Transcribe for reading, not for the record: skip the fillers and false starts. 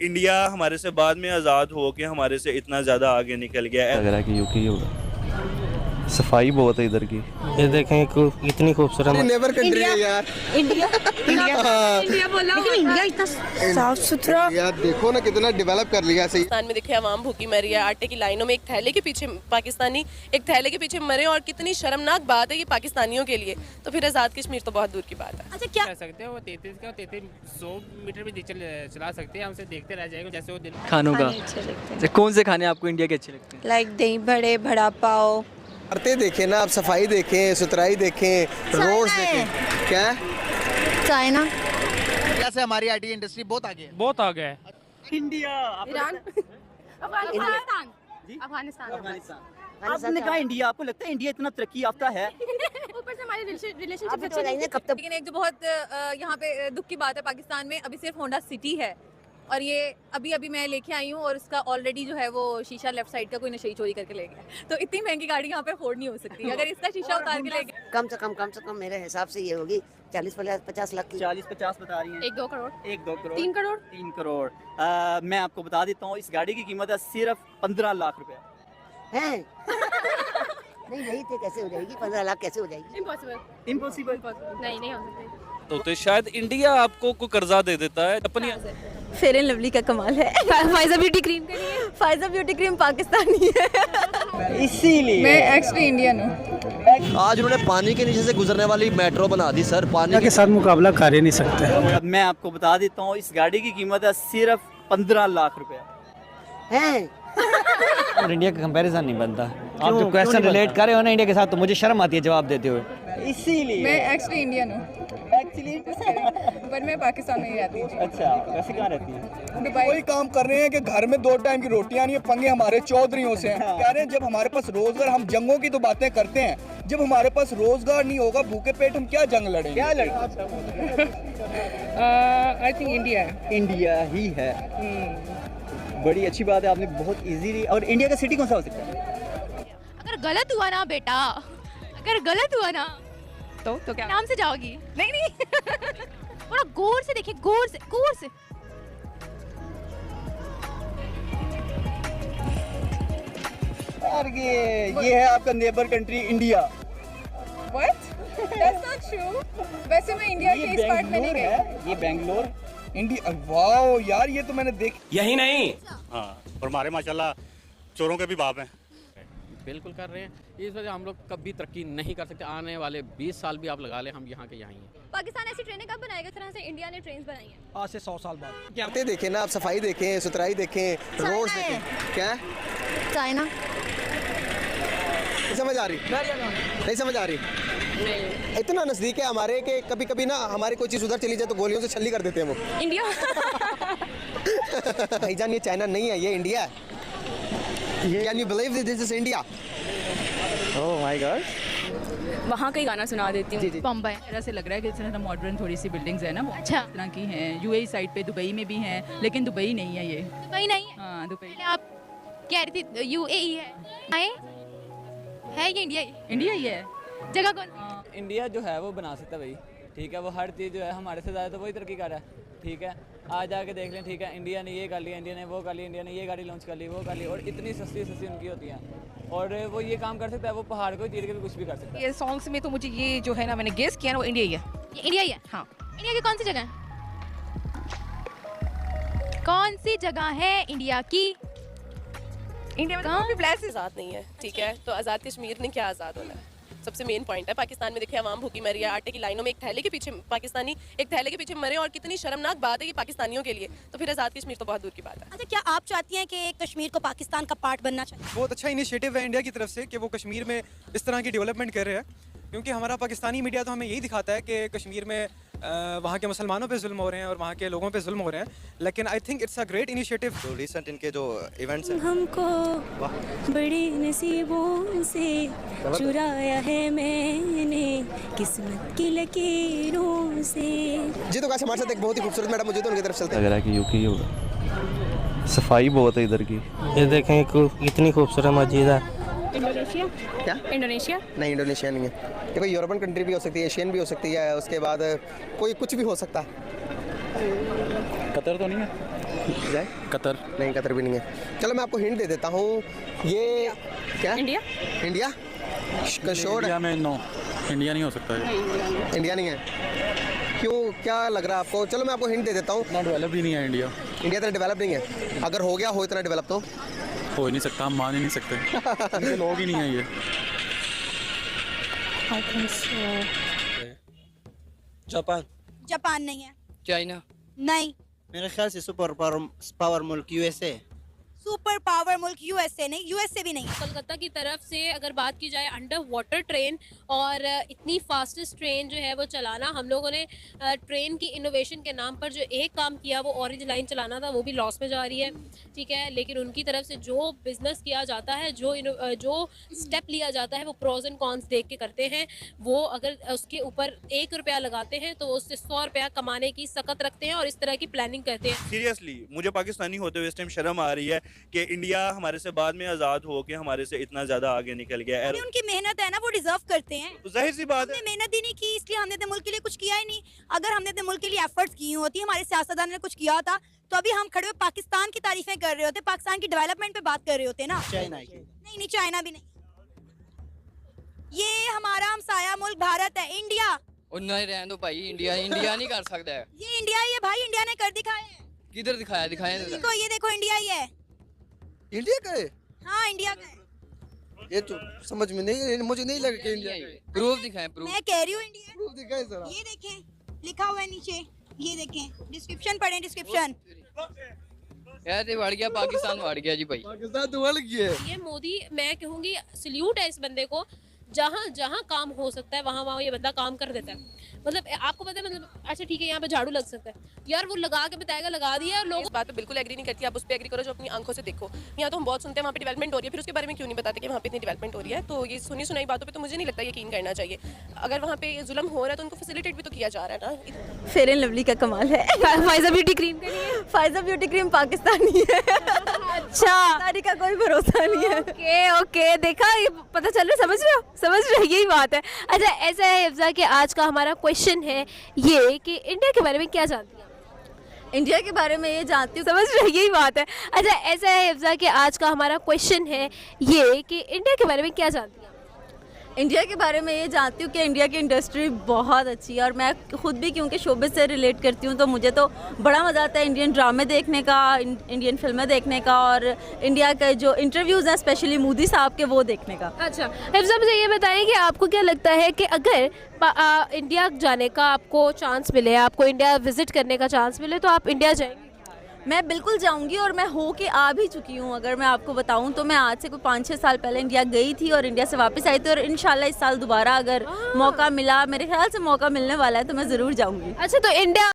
India हमारे से बाद में आज़ाद हो के हमारे से इतना ज़्यादा आगे निकल गया है। लग रहा है कि यूके ही होगा। सफाई बहुत है इधर की। ये देखें कितनी खूबसूरत नेबर कंट्री है यार। इंडिया इंडिया बोला, लेकिन इंडिया इतना साफ सुथरा यार देखो ना कितना डेवलप कर लिया सही। पाकिस्तान में देखे आवाम भूखी मरी है, आटे की लाइनों में एक थैले के पीछे पाकिस्तानी एक थैले के पीछे मरे, और कितनी शर्मनाक बात है ये पाकिस्तानियों के लिए। तो फिर आज़ाद कश्मीर तो बहुत दूर की बात है। अच्छा क्या कर सकते हो वो 33 मीटर भी चला सकते हैं, हमसे देखते रह जाएंगे जैसे वो दिन। खानों का अच्छे लगते हैं, अच्छा, कौन से खाने आपको इंडिया के अच्छे लगते हैं? लाइक दही बड़े, बड़ा पाव। करते देखें ना आप, सफाई देखें, सुथराई देखें, रोड्स देखें। क्या चाइना कैसे हमारी आईटी इंडस्ट्री बहुत आगे है। बहुत आ गया है। ईरान, अफगानिस्तान, आपने कहा इंडिया, आपको लगता है इंडिया इतना तरक्की याफ्ता है? ऊपर से हमारे रिलेशनशिप अच्छे नहीं है कब तक। लेकिन एक जो बहुत यहाँ पे दुख की बात है, पाकिस्तान में अभी सिर्फ होंडा सिटी है, और ये अभी मैं लेके आई हूँ, और उसका ऑलरेडी जो है वो शीशा लेफ्ट साइड का कोई नशेड़ी चोरी करके ले गया। तो इतनी महंगी गाड़ी यहाँ पे अफोर्ड नहीं हो सकती। अगर इसका शीशा उतार के ले गया, कम से कम मेरे हिसाब से ये होगी 40-50 लाख की। 40-50 बता रही हैं। 1-2 करोड़, 1-2 करोड़, 3 करोड़। 3 करोड़। मैं आपको बता देता हूँ, इस गाड़ी की कीमत है सिर्फ 15 लाख रुपए हैं? नहीं थे, कैसे हो जाएगी 15 लाख, कैसे हो जाएगी? इम्पॉसिबल। नहीं हो सकती। तो शायद इंडिया आपको कोई कर्जा दे देता है अपनी। फेयर एंड लवली का कमाल है। फाइजा ब्यूटी क्रीम के लिए, फाइजा ब्यूटी क्रीम पाकिस्तानी है, इसीलिए मैं एक्चुअली इंडियन हूँ। आज उन्होंने पानी के नीचे से गुजरने वाली मेट्रो बना दी सर। पानी के साथ मुकाबला कर ही नहीं सकते। अब मैं आपको बता देता हूँ, इस गाड़ी की कीमत है सिर्फ 15 लाख रुपए हैं? और इंडिया का कंपैरिजन नहीं बनता। आप जो क्वेश्चन रिलेट कर रहे हो ना इंडिया के साथ, तो मुझे शर्म आती है जवाब देते हुए। इसीलिए मैं एक्चुअली इंडियन हूँ, एक्चुअली पर मैं पाकिस्तान में ही रहती हूँ। अच्छा, वैसे कहाँ रहती है? दुबई। कोई काम कर रहे हैं कि घर में 2 टाइम की रोटियां नहीं है, पंगे हमारे चौधरियों से हैं। कह रहे हैं जब हमारे पास रोजगार, हम जंगों की तो बातें करते हैं, जब हमारे पास रोजगार नहीं होगा, भूखे पेट हम क्या जंग लड़ेंगे? क्या लड़का? आई थिंक इंडिया है। इंडिया ही है। बड़ी अच्छी बात है, आपने बहुत इजीली। और इंडिया का सिटी कौन सा हो सकता है? अगर गलत हुआ ना बेटा, अगर गलत हुआ ना तो क्या नाम से जाओगी? नहीं थोड़ा गौर से देखिए, गौर से। और ये है आपका neighbour country India. What? That's not true. वैसे मैं इंडिया के इस पार्ट में नहीं गई। ये बेंगलोर इंडिया, वाओ यार, ये तो मैंने देख। यही नहीं, हाँ, और हमारे माशाल्लाह चोरों के भी बाप हैं। बिल्कुल कर रहे हैं। इस वजह हम लोग कभी तरक्की नहीं कर सकते। आने वाले 20 साल भी आप लगा लें, हम यहाँ के यहाँ ही हैं। पाकिस्तान ऐसी ट्रेनें कब बनाएगा इस तरह से इंडिया ने ट्रेन बनाई है? आज से 100 साल बाद। करते देखें ना आप, सफाई देखें, सुथराई देखें, रोड्स देखें। क्या चाइना नहीं समझ आ रही? नहीं समझ आ रही? इतना नजदीक है हमारे कि कभी कभी ना हमारी कोई चीज़ उधर चली जाए तो गोलियों से छल्ली कर देते हैं वो। इंडिया। भाईजान ये चाइना नहीं है, ये इंडिया है। Can you believe that this is India? Oh my God. वहाँ का ही गाना सुना देती हूँ। बम्बई। ऐसा लग रहा है कि इस तरह मॉडर्न थोड़ी सी बिल्डिंग्स है ना, वो अच्छा। इस तरह की हैं। यूएई साइड पे दुबई में भी हैं, लेकिन दुबई नहीं है ये। दुबई नहीं है? हाँ दुबई। पहले आप कह रही थी यूएई है ये इंडिया ही? इंडिया ही है। जगह कौन? इंडिया जो है वो बना सकता है भाई, ठीक है। वो हर चीज़ जो है हमारे से ज़्यादा तो वही तरक्की कर रहा है, ठीक है। आज जाके देख लें, ठीक है। इंडिया ने ये कर लिया, इंडिया ने वो कर लिया, इंडिया ने ये गाड़ी लॉन्च कर ली, वो कर ली, और इतनी सस्ती उनकी होती है, और वो ये काम कर सकता है, वो पहाड़ को चीर के भी कुछ भी कर सकता है। ये सॉन्ग्स में तो मुझे ये जो है ना, मैंने गेस किया ना, वो इंडिया ही है। ये इंडिया ही है? हाँ। इंडिया की कौन सी जगह है? कौन सी जगह है इंडिया की? इंडिया में तो प्लेस आज़ाद नहीं है, ठीक है। तो आज़ाद कश्मीर ने क्या आज़ाद होना है? सबसे मेन पॉइंट है। पाकिस्तान में देखे आवाम भूखी मरी है, आटे की लाइनों में एक थैले के पीछे पाकिस्तानी एक थैले के पीछे मरे, और कितनी शर्मनाक बात है ये पाकिस्तानियों के लिए। तो फिर आज़ाद कश्मीर तो बहुत दूर की बात है। अच्छा, क्या आप चाहती हैं कि कश्मीर को पाकिस्तान का पार्ट बनना चाहिए? बहुत अच्छा इनिशिएटिव है इंडिया की तरफ से कि वो कश्मीर में इस तरह की डेवलपमेंट कर रहे हैं, क्योंकि हमारा पाकिस्तानी मीडिया तो हमें यही दिखाता है कि कश्मीर में वहाँ के मुसलमानों पे जुल्म हो रहे हैं और वहाँ के लोगों पे जुल्म हो रहे हैं। लेकिन I think it's a great initiative. तो रिसेंट इनके जो इवेंट्स हैं, हमको बड़ी नसीबों से चुराया है मैंने किस्मत की लकीरों से। जी तो कैसे हमारे साथ एक बहुत ही खूबसूरत मैडम, मुझे तो उनकी तरफ चलते लग रहा है कि यूके ही होगा। सफाई बहुत है इधर की। ये देखें कितनी खूबसूरत मस्जिद है। इंडोनेशिया? क्या? इंडोनेशिया? नहीं, इंडोनेशिया नहीं है। ये कोई यूरोपियन कंट्री भी हो सकती है, एशियन भी हो सकती है, उसके बाद कोई कुछ भी हो सकता है। कतर तो नहीं है? जाए कतर नहीं, कतर भी नहीं है। चलो मैं आपको हिंट दे देता हूँ, ये क्या इंडिया इंडिया कशोर इंडिया में नो, इंडिया नहीं हो सकता है, इंडिया नहीं है, क्यों, क्या लग रहा है आपको? चलो मैं आपको हिंट दे देता हूँ, इतना डेवलप ही नहीं है इंडिया। इंडिया इतना डेवलप नहीं है, अगर हो गया हो इतना डेवलप तो हो ही नहीं सकता, हम मान ही नहीं सकते, इनके लोग ही नहीं है ये। जापान जापान नहीं है। चाइना नहीं। मेरे ख्याल से सुपर पावर मुल्क यूएसए। सुपर पावर मुल्क यूएसए नहीं, यूएसए भी नहीं। कोलकाता की तरफ से अगर बात की जाए अंडर वाटर ट्रेन और इतनी फास्टेस्ट ट्रेन जो है वो चलाना, हम लोगों ने ट्रेन की इनोवेशन के नाम पर जो एक काम किया वो ऑरेंज लाइन चलाना था, वो भी लॉस में जा रही है, ठीक है। लेकिन उनकी तरफ से जो बिजनेस किया जाता है, जो स्टेप लिया जाता है, वो प्रोज एंड कॉन्स देख के करते हैं। वो अगर उसके ऊपर 1 रुपया लगाते हैं तो उससे 100 रुपया कमाने की सकत रखते हैं और इस तरह की प्लानिंग करते हैं। सीरियसली मुझे पाकिस्तानी होते हुए इस टाइम शर्म आ रही है कि इंडिया हमारे से बाद में आज़ाद हो के हमारे से इतना ज़्यादा आगे निकल गया है। उनकी मेहनत है ना, वो डिजर्व करते हैं। जाहिर सी बात है, हमने मेहनत ही नहीं की, इसलिए हमने अपने मुल्क के लिए कुछ किया ही नहीं। अगर हमने अपने मुल्क के लिए एफर्ट्स की होती, हमारे सियासतदान ने कुछ किया होता, तो अभी हम खड़े हुए पाकिस्तान की तारीफें कर रहे होते, पाकिस्तान की डेवलपमेंट पे बात कर रहे होते ना। चाइना नहीं, चाइना भी नहीं। ये हमारा हमसाया मुल्क भारत है, इंडिया। नहीं रहने दो भाई, इंडिया नहीं कर सकता है। ये इंडिया ही है भाई, इंडिया ने कर दिखाया है। किधर दिखाया देखो, ये देखो, इंडिया ही है। इंडिया का है? हाँ, इंडिया का है। ये तो समझ में नहीं, मुझे नहीं लगा कि इंडिया है। प्रूफ दिखाएं, प्रूफ। मैं कह रही हूँ इंडिया। प्रूफ दिखाएं जरा। ये देखें, लिखा हुआ है नीचे, ये देखें, डिस्क्रिप्शन पढ़ें, डिस्क्रिप्शन। ऐसे बढ़ गया पाकिस्तान, बढ़ गया जी भाई, पाकिस्तान तो बढ़ गया। ये मोदी, मैं कहूँगी सल्यूट है इस बंदे को। जहाँ जहाँ काम हो सकता है वहाँ ये बंदा काम कर देता है। मतलब आपको पता है, मतलब अच्छा ठीक है यहाँ पे झाड़ू लग सकता है यार, वो लगा के बताएगा, लगा दिया। लोग इस बात पे बिल्कुल एग्री नहीं करती, आप उस पर एग्री करो जो अपनी आंखों से देखो। यहाँ तो हम बहुत सुनते हैं वहाँ पे डेवलपमेंट हो रही है, फिर उसके बारे में क्यों नहीं बताते कि वहाँ पे इतनी डेवलपमेंट हो रही है। तो ये सुनी सुनाई बातों पे तो मुझे नहीं लगता यकीन करना चाहिए। अगर वहाँ पे जुल्म हो रहा है तो उनको फैसिलिटेट भी तो किया जा रहा है ना। फेयर एंड लवली का कमाल है। Pfizer beauty cream Pfizer beauty cream Pakistani है। अच्छा, तारी का कोई भरोसा नहीं है। ओके, देखा, ये पता चल रहा, समझ रहे हो, यही बात है। अच्छा, ऐसा है हिफ्जा कि आज का हमारा क्वेश्चन है ये कि इंडिया के बारे में क्या जानती हैं? इंडिया के बारे में ये जानती हूँ, समझ रहे, यही बात है। अच्छा, ऐसा है हिफ्जा कि आज का हमारा क्वेश्चन है ये कि इंडिया के बारे में क्या जानती हैं? इंडिया के बारे में ये जानती हूँ कि इंडिया की इंडस्ट्री बहुत अच्छी है, और मैं खुद भी क्योंकि शोबे से रिलेट करती हूँ, तो मुझे तो बड़ा मज़ा आता है इंडियन ड्रामे देखने का, इंडियन फिल्में देखने का, और इंडिया के जो इंटरव्यूज़ हैं स्पेशली मोदी साहब के, वो देखने का। अच्छा हिफ्जा, मुझे ये बताएं कि आपको क्या लगता है कि अगर इंडिया जाने का आपको चांस मिले, आपको इंडिया विजिट करने का चांस मिले, तो आप इंडिया जाएंगे? मैं बिल्कुल जाऊंगी, और मैं हो के आ भी चुकी हूँ। अगर मैं आपको बताऊं तो मैं आज से कोई 5-6 साल पहले इंडिया गई थी और इंडिया से वापस आई थी, और इंशाल्लाह इस साल दोबारा अगर मौका मिला, मेरे ख्याल से मौका मिलने वाला है, तो मैं ज़रूर जाऊंगी। अच्छा, तो इंडिया